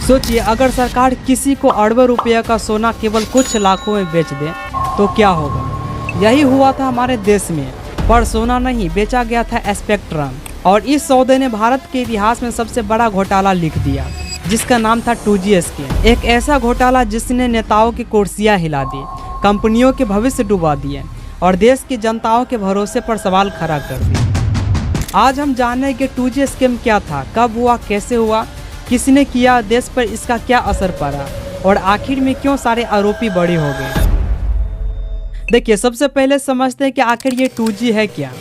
सोचिए अगर सरकार किसी को अरबों रुपये का सोना केवल कुछ लाखों में बेच दे तो क्या होगा। यही हुआ था हमारे देश में, पर सोना नहीं बेचा गया था स्पेक्ट्रम। और इस सौदे ने भारत के इतिहास में सबसे बड़ा घोटाला लिख दिया, जिसका नाम था 2G स्कैम। एक ऐसा घोटाला जिसने नेताओं की कुर्सियां हिला दी, कंपनियों के भविष्य डुबा दिए और देश की जनताओं के भरोसे पर सवाल खड़ा कर दिया। आज हम जानें कि 2G स्कैम क्या था, कब हुआ, कैसे हुआ, किसने किया, देश पर इसका क्या असर पड़ा और आखिर में क्यों सारे आरोपी बड़े हो गए। देखिए, सबसे पहले समझते हैं कि आखिर ये 2G है क्या।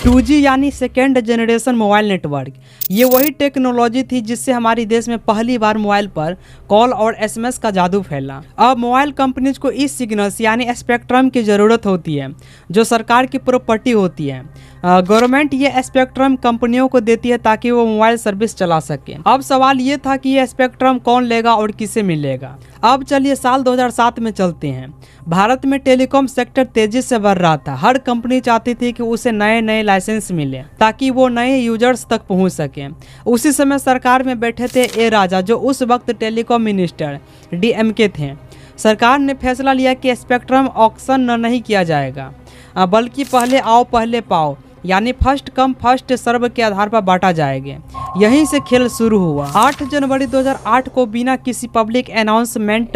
2G यानी सेकेंड जनरेशन मोबाइल नेटवर्क। ये वही टेक्नोलॉजी थी जिससे हमारे देश में पहली बार मोबाइल पर कॉल और SMS का जादू फैला। अब मोबाइल कंपनीज को इस सिग्नल्स यानी स्पेक्ट्रम की ज़रूरत होती है, जो सरकार की प्रॉपर्टी होती है। गवर्नमेंट ये स्पेक्ट्रम कंपनियों को देती है ताकि वो मोबाइल सर्विस चला सके। अब सवाल ये था कि ये स्पेक्ट्रम कौन लेगा और किसे मिलेगा। अब चलिए साल 2007 में चलते हैं। भारत में टेलीकॉम सेक्टर तेजी से बढ़ रहा था। हर कंपनी चाहती थी कि उसे नए नए लाइसेंस मिले ताकि वो नए यूजर्स तक पहुंच सके। उसी समय सरकार में बैठे थे ए राजा, जो उस वक्त टेलीकॉम मिनिस्टर DMK थे। सरकार ने फैसला लिया कि स्पेक्ट्रम ऑक्शन नहीं किया जाएगा, बल्कि पहले आओ पहले पाओ यानी फर्स्ट कम फर्स्ट सर्व के आधार पर बांटा जाएगा। यहीं से खेल शुरू हुआ। 8 जनवरी 2008 को बिना किसी पब्लिक अनाउंसमेंट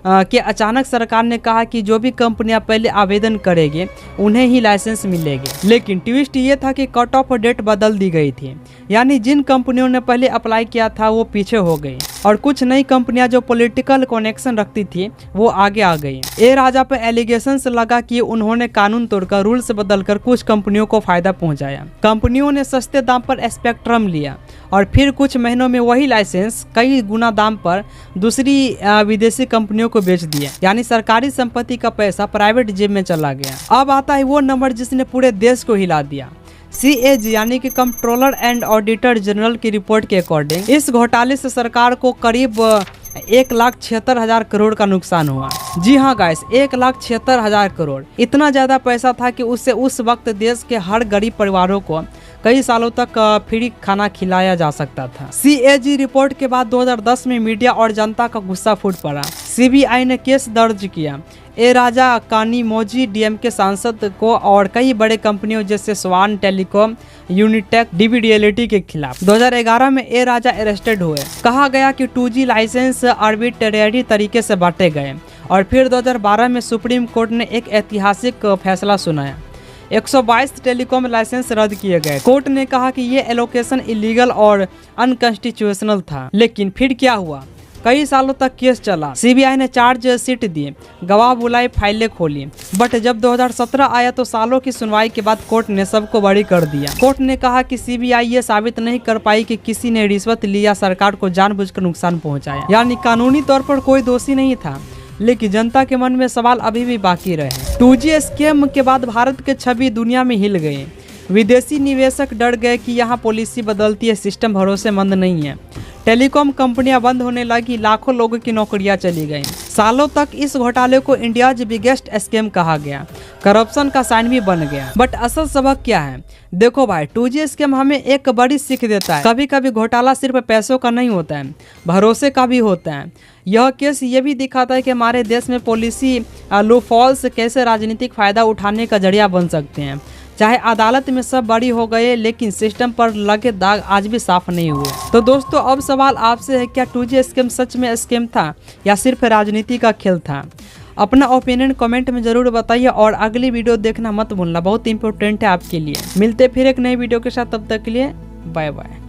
के अचानक सरकार ने कहा कि जो भी कंपनियां पहले आवेदन करेंगे उन्हें ही लाइसेंस मिलेगी। लेकिन ट्विस्ट ये था कि कट ऑफ डेट बदल दी गई थी, यानी जिन कंपनियों ने पहले अप्लाई किया था वो पीछे हो गई और कुछ नई कंपनियां जो पॉलिटिकल कनेक्शन रखती थी वो आगे आ गई। ए राजा पर एलिगेशंस लगा कि उन्होंने कानून तोड़कर रूल्स बदलकर कुछ कंपनियों को फायदा पहुंचाया। कंपनियों ने सस्ते दाम पर स्पेक्ट्रम लिया और फिर कुछ महीनों में वही लाइसेंस कई गुना दाम पर दूसरी विदेशी कंपनियों को बेच दिया, यानी सरकारी संपत्ति का पैसा प्राइवेट जेब में चला गया। अब आता है वो नंबर जिसने पूरे देश को हिला दिया। CAG यानी कि कंट्रोलर एंड ऑडिटर जनरल की रिपोर्ट के अकॉर्डिंग इस घोटाले से सरकार को करीब 1,76,000 करोड़ का नुकसान हुआ। जी हाँ गाइस, 1,76,000 करोड़। इतना ज्यादा पैसा था कि उससे उस वक्त देश के हर गरीब परिवारों को कई सालों तक फ्री खाना खिलाया जा सकता था। CAG रिपोर्ट के बाद 2010 में मीडिया और जनता का गुस्सा फूट पड़ा। CBI ने केस दर्ज किया ए राजा, कानीमोजी, DMK सांसद को और कई बड़े कंपनियों जैसे स्वान टेलीकॉम, यूनिटेक, DB रियलिटी के खिलाफ। 2011 में ए राजा अरेस्टेड हुए। कहा गया कि 2G लाइसेंस आर्बिट्रेरी तरीके से बांटे गए और फिर 2012 में सुप्रीम कोर्ट ने एक ऐतिहासिक फैसला सुनाया। 122 टेलीकॉम लाइसेंस रद्द किए गए। कोर्ट ने कहा कि ये एलोकेशन इलीगल और अनकॉन्स्टिट्यूशनल था। लेकिन फिर क्या हुआ? कई सालों तक केस चला। CBI ने चार्ज शीट दी, गवाह बुलाई, फाइलें खोली, बट जब 2017 आया तो सालों की सुनवाई के बाद कोर्ट ने सबको बरी कर दिया। कोर्ट ने कहा कि CBI ये साबित नहीं कर पाई कि किसी ने रिश्वत ली या सरकार को जानबूझकर नुकसान पहुंचाया, यानी कानूनी तौर पर कोई दोषी नहीं था। लेकिन जनता के मन में सवाल अभी भी बाकी रहे। 2G स्कैम के बाद भारत के छवि दुनिया में हिल गई। विदेशी निवेशक डर गए कि यहाँ पॉलिसी बदलती है, सिस्टम भरोसेमंद नहीं है। टेलीकॉम कंपनियां बंद होने लगी, लाखों लोगों की नौकरियां चली गईं। सालों तक इस घोटाले को इंडियाज बिगेस्ट स्कैम कहा गया, करप्शन का साइन भी बन गया। बट असल सबक क्या है? देखो भाई, 2G स्कैम हमें एक बड़ी सीख देता है। कभी कभी घोटाला सिर्फ पैसों का नहीं होता है, भरोसे का भी होता है। यह केस ये भी दिखाता है कि हमारे देश में पॉलिसी लूपहोल्स कैसे राजनीतिक फायदा उठाने का जरिया बन सकते हैं। चाहे अदालत में सब बड़ी हो गए, लेकिन सिस्टम पर लगे दाग आज भी साफ नहीं हुए। तो दोस्तों, अब सवाल आपसे है, क्या 2G स्कैम सच में स्कैम था या सिर्फ राजनीति का खेल था? अपना ओपिनियन कमेंट में जरूर बताइए और अगली वीडियो देखना मत भूलना, बहुत इंपॉर्टेंट है आपके लिए। मिलते फिर एक नई वीडियो के साथ, तब तक के लिए बाय बाय।